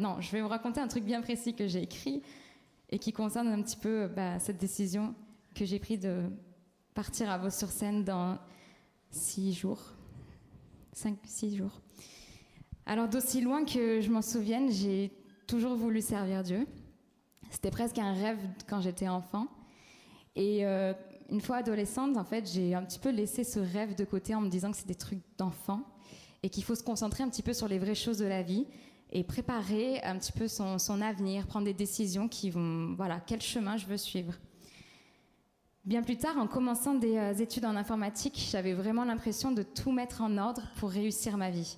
Non, je vais vous raconter un truc bien précis que j'ai écrit et qui concerne un petit peu cette décision que j'ai prise de partir à Vaux-sur-Seine dans 6 jours. 5-6 jours. Alors, d'aussi loin que je m'en souvienne, j'ai toujours voulu servir Dieu. C'était presque un rêve quand j'étais enfant. Et une fois adolescente, en fait, j'ai un petit peu laissé ce rêve de côté en me disant que c'est des trucs d'enfant et qu'il faut se concentrer un petit peu sur les vraies choses de la vie et préparer un petit peu son avenir, prendre des décisions qui vont, voilà, quel chemin je veux suivre. Bien plus tard, en commençant des études en informatique, j'avais vraiment l'impression de tout mettre en ordre pour réussir ma vie.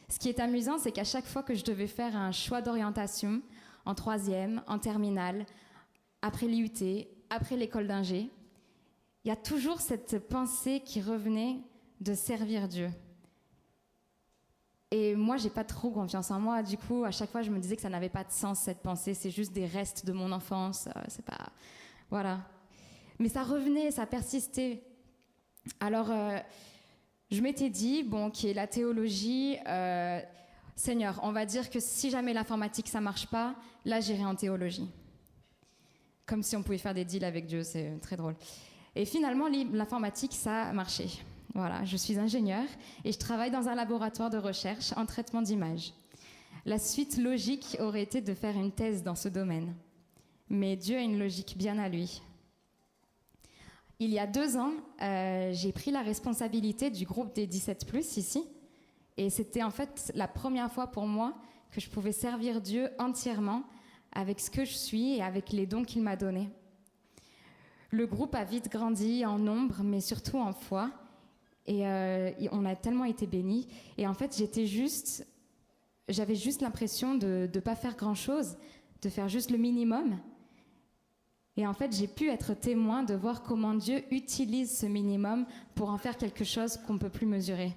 Ce qui est amusant, c'est qu'à chaque fois que je devais faire un choix d'orientation, en troisième, en terminale, après l'IUT, après l'école d'ingé, il y a toujours cette pensée qui revenait de servir Dieu. Et moi, j'ai pas trop confiance en moi. Du coup, à chaque fois, je me disais que ça n'avait pas de sens, cette pensée. C'est juste des restes de mon enfance. C'est pas... Voilà. Mais ça revenait, ça persistait. Alors, je m'étais dit, bon, qui est la théologie... Seigneur, on va dire que si jamais l'informatique, ça marche pas, là, j'irai en théologie. Comme si on pouvait faire des deals avec Dieu, c'est très drôle. Et finalement, l'informatique, ça a marché. Voilà, je suis ingénieure et je travaille dans un laboratoire de recherche en traitement d'images. La suite logique aurait été de faire une thèse dans ce domaine. Mais Dieu a une logique bien à lui. Il y a 2 ans, j'ai pris la responsabilité du groupe des 17+, ici. Et c'était en fait la première fois pour moi que je pouvais servir Dieu entièrement avec ce que je suis et avec les dons qu'il m'a donnés. Le groupe a vite grandi en nombre, mais surtout en foi. Et on a tellement été bénis. Et en fait, j'avais juste l'impression de ne pas faire grand-chose, de faire juste le minimum. Et en fait, j'ai pu être témoin de voir comment Dieu utilise ce minimum pour en faire quelque chose qu'on ne peut plus mesurer.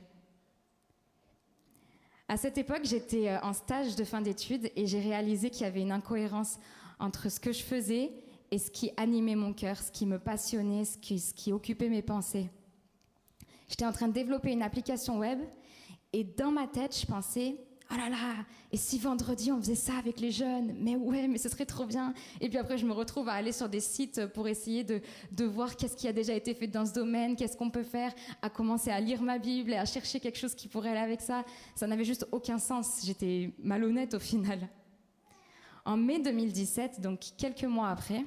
À cette époque, j'étais en stage de fin d'études et j'ai réalisé qu'il y avait une incohérence entre ce que je faisais et ce qui animait mon cœur, ce qui me passionnait, ce qui occupait mes pensées. J'étais en train de développer une application web et dans ma tête, je pensais « Oh là là, et si vendredi on faisait ça avec les jeunes? Mais ouais, mais ce serait trop bien !» Et puis après, je me retrouve à aller sur des sites pour essayer de voir qu'est-ce qui a déjà été fait dans ce domaine, qu'est-ce qu'on peut faire, à commencer à lire ma Bible et à chercher quelque chose qui pourrait aller avec ça. Ça n'avait juste aucun sens. J'étais malhonnête au final. En mai 2017, donc quelques mois après,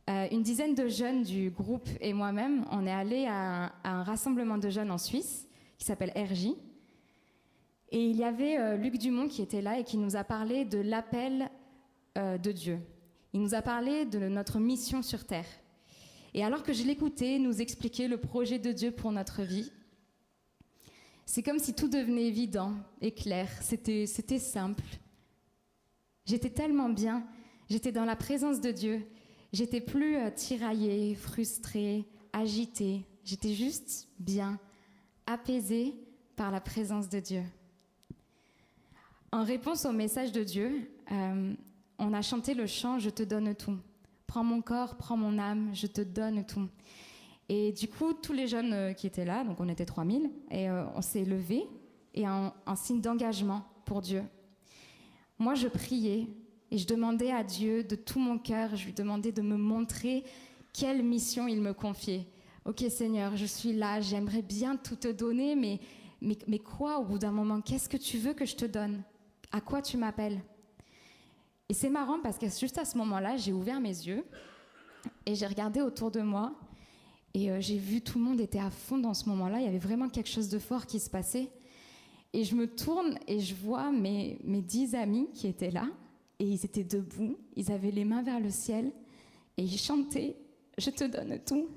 une dizaine de jeunes du groupe et moi-même, on est allés à un rassemblement de jeunes en Suisse qui s'appelle RJ. Et il y avait Luc Dumont qui était là et qui nous a parlé de l'appel de Dieu. Il nous a parlé de notre mission sur Terre. Et alors que je l'écoutais nous expliquer le projet de Dieu pour notre vie, c'est comme si tout devenait évident et clair. C'était simple. J'étais tellement bien. J'étais dans la présence de Dieu. J'étais plus tiraillée, frustrée, agitée. J'étais juste bien, apaisée par la présence de Dieu. En réponse au message de Dieu, on a chanté le chant « Je te donne tout ». Prends mon corps, prends mon âme, je te donne tout. Et du coup, tous les jeunes qui étaient là, donc on était 3000, et on s'est levés et en signe d'engagement pour Dieu. Moi, je priais et je demandais à Dieu de tout mon cœur, je lui demandais de me montrer quelle mission il me confiait. Ok Seigneur, je suis là, j'aimerais bien tout te donner, mais quoi au bout d'un moment? Qu'est-ce que tu veux que je te donne? À quoi tu m'appelles? Et c'est marrant parce que juste à ce moment-là, j'ai ouvert mes yeux et j'ai regardé autour de moi et j'ai vu tout le monde était à fond dans ce moment-là. Il y avait vraiment quelque chose de fort qui se passait. Et je me tourne et je vois mes 10 amis qui étaient là et ils étaient debout, ils avaient les mains vers le ciel et ils chantaient « Je te donne tout ».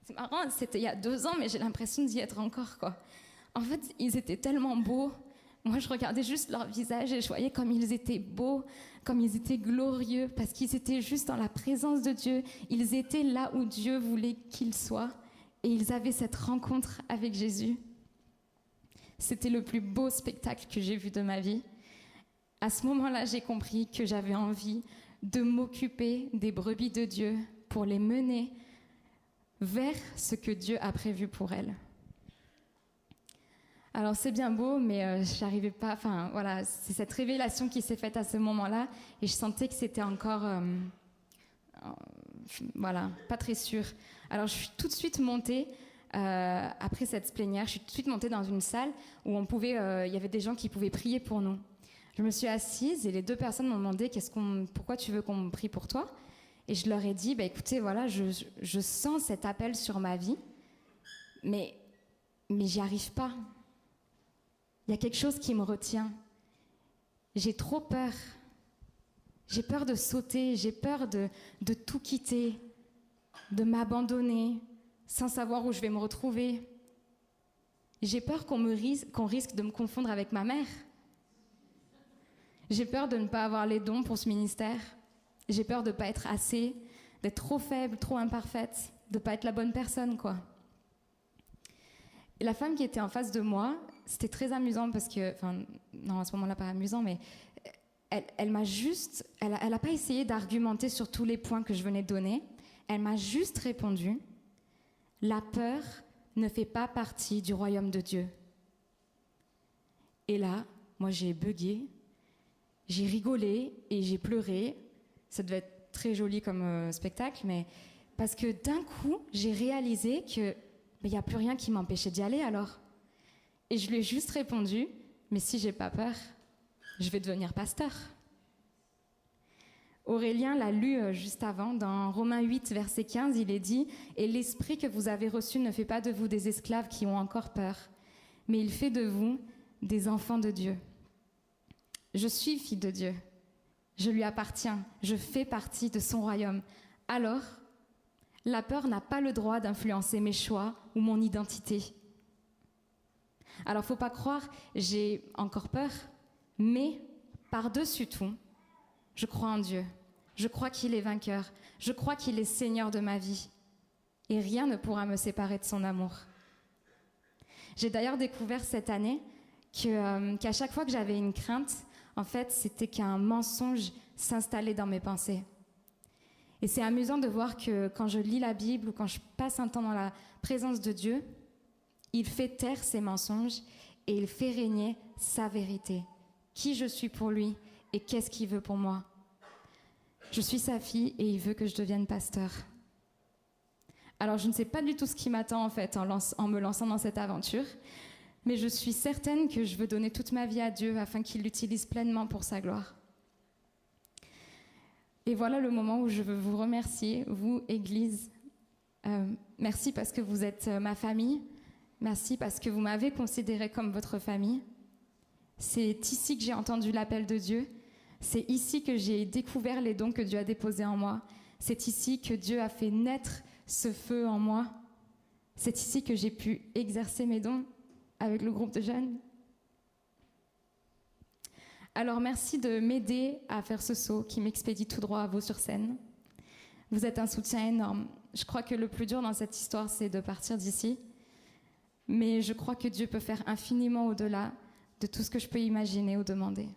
C'est marrant, c'était il y a 2 ans, mais j'ai l'impression d'y être encore, quoi. En fait, ils étaient tellement beaux. Moi, je regardais juste leur visage et je voyais comme ils étaient beaux, comme ils étaient glorieux, parce qu'ils étaient juste dans la présence de Dieu. Ils étaient là où Dieu voulait qu'ils soient et ils avaient cette rencontre avec Jésus. C'était le plus beau spectacle que j'ai vu de ma vie. À ce moment-là, j'ai compris que j'avais envie de m'occuper des brebis de Dieu pour les mener vers ce que Dieu a prévu pour elles. Alors c'est bien beau, mais j'arrivais pas. Enfin voilà, c'est cette révélation qui s'est faite à ce moment-là, et je sentais que c'était encore, voilà, pas très sûr. Alors je suis tout de suite montée. Après cette plénière, je suis tout de suite montée dans une salle où il y avait des gens qui pouvaient prier pour nous. Je me suis assise et les 2 personnes m'ont demandé pourquoi tu veux qu'on prie pour toi. Et je leur ai dit, écoutez, voilà, je sens cet appel sur ma vie, mais j'y arrive pas. Il y a quelque chose qui me retient. J'ai trop peur. J'ai peur de sauter, j'ai peur de tout quitter, de m'abandonner, sans savoir où je vais me retrouver. J'ai peur qu'on risque de me confondre avec ma mère. J'ai peur de ne pas avoir les dons pour ce ministère. J'ai peur de ne pas être assez, d'être trop faible, trop imparfaite, de ne pas être la bonne personne, quoi. Et la femme qui était en face de moi, c'était très amusant parce que, enfin, non, à ce moment-là, pas amusant, mais elle n'a pas essayé d'argumenter sur tous les points que je venais de donner. Elle m'a juste répondu, la peur ne fait pas partie du royaume de Dieu. Et là, moi, j'ai bugué, j'ai rigolé et j'ai pleuré. Ça devait être très joli comme spectacle, mais parce que d'un coup, j'ai réalisé que il n'y a plus rien qui m'empêchait d'y aller alors. Et je lui ai juste répondu, mais si j'ai pas peur, je vais devenir pasteur. Aurélien l'a lu juste avant, dans Romains 8, verset 15, il est dit « Et l'esprit que vous avez reçu ne fait pas de vous des esclaves qui ont encore peur, mais il fait de vous des enfants de Dieu. Je suis fille de Dieu, je lui appartiens, je fais partie de son royaume. Alors, la peur n'a pas le droit d'influencer mes choix ou mon identité. Alors, faut pas croire, j'ai encore peur, mais par-dessus tout, je crois en Dieu. Je crois qu'il est vainqueur. Je crois qu'il est Seigneur de ma vie. Et rien ne pourra me séparer de son amour. J'ai d'ailleurs découvert cette année qu'à chaque fois que j'avais une crainte, en fait, c'était qu'un mensonge s'installait dans mes pensées. Et c'est amusant de voir que quand je lis la Bible ou quand je passe un temps dans la présence de Dieu, il fait taire ses mensonges et il fait régner sa vérité. Qui je suis pour lui et qu'est-ce qu'il veut pour moi. Je suis sa fille et il veut que je devienne pasteur. Alors je ne sais pas du tout ce qui m'attend en fait en me lançant dans cette aventure, mais je suis certaine que je veux donner toute ma vie à Dieu afin qu'il l'utilise pleinement pour sa gloire. Et voilà le moment où je veux vous remercier, vous, Église. Merci parce que vous êtes ma famille. Merci parce que vous m'avez considérée comme votre famille. C'est ici que j'ai entendu l'appel de Dieu. C'est ici que j'ai découvert les dons que Dieu a déposés en moi. C'est ici que Dieu a fait naître ce feu en moi. C'est ici que j'ai pu exercer mes dons avec le groupe de jeunes. Alors merci de m'aider à faire ce saut qui m'expédie tout droit à Vaux-sur-Seine. Vous êtes un soutien énorme. Je crois que le plus dur dans cette histoire, c'est de partir d'ici. Mais je crois que Dieu peut faire infiniment au-delà de tout ce que je peux imaginer ou demander.